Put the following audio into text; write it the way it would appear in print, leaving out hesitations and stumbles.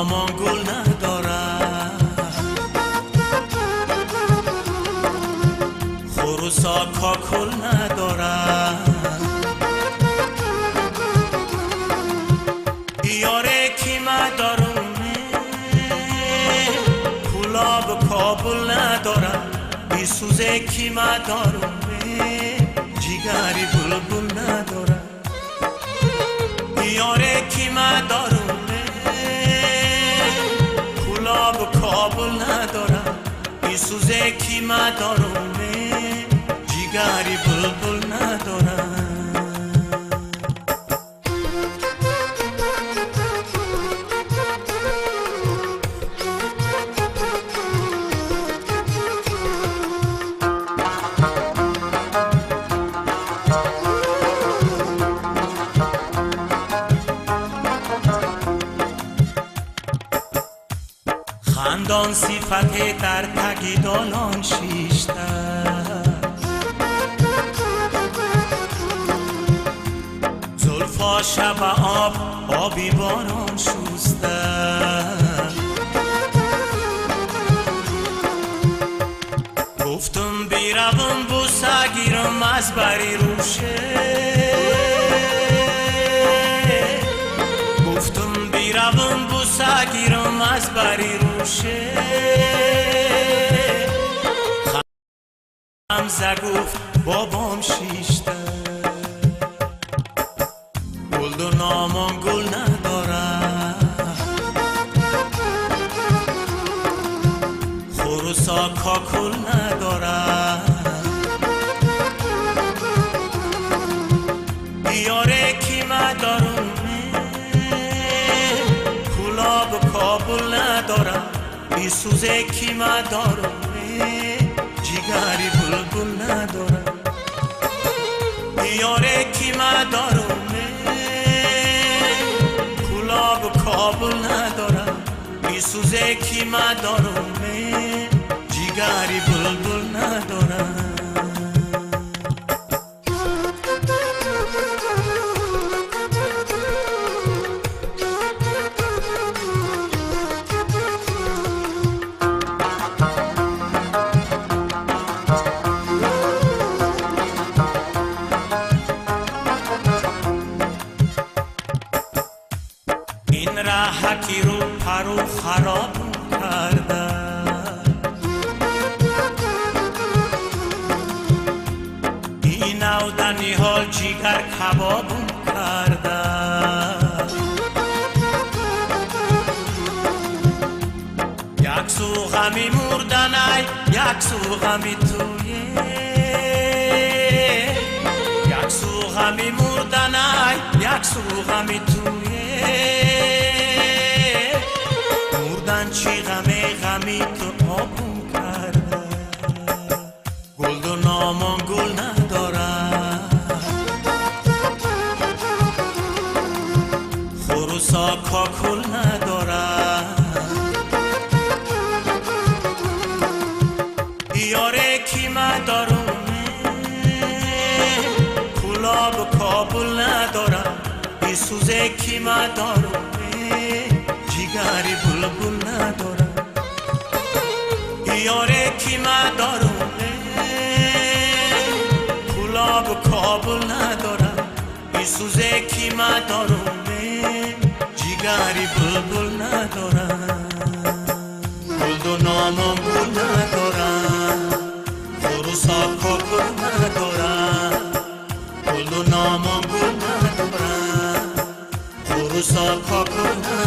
نامان گل ندارد، خروسا کاکل ندارد. بیاره کی مدارونه کلاب کابل ندارد، بیسوزه کی مدارونه جیگری بلبل ندارد. بیاره کی مدارونه کلاب کابل ندارد، بیسوزه کی مدارونه جیگری بلبل ندارد. خندان صفت در تگی دالان شیشته، زلفا شب آب آبی باران شسته. گفتم بیروم بوسه گیرم از بری روشه، گفتم بیروم بوسه گیرم از بری روشه. خمزه گفت بابام شیشته، گل و نامان گل ندارد، خروسا کاکل ندارد. بیاره کی مدارونه کلاب کابل ندارد، بیسوزه کی مدارونه جیگری بلبل ندارد. بیاره کی مدارونه کلاب کابل ندارد، بیسوزه کی مدارونه جیگری بلبل ندارد. این رحکی رو پرو خراب کرده، این نودنی حال جیگر کباب کرده. یک سو غمی مردنی یک سو غمی تویه، یک سو غمی مردنی یک سو غمی تویه. مردن چی غمی تو آبون کرده، گل و نامان گل ندارد، خروسا کاکل ندارد. بیاره کی مدارونه کلاب کابل ندارد، بیسوزه کی مدارونه جیگری بلبل ندارد. بیاره کی مدارونه کلاب کابل ندارد، بیسوزه کی مدارونه جیگری بلبل ندارد. گل و نامان گل ندارد، خروسا کاکل ندارد. گل و نامان گل ندارد، خروسا کاکل ندارد.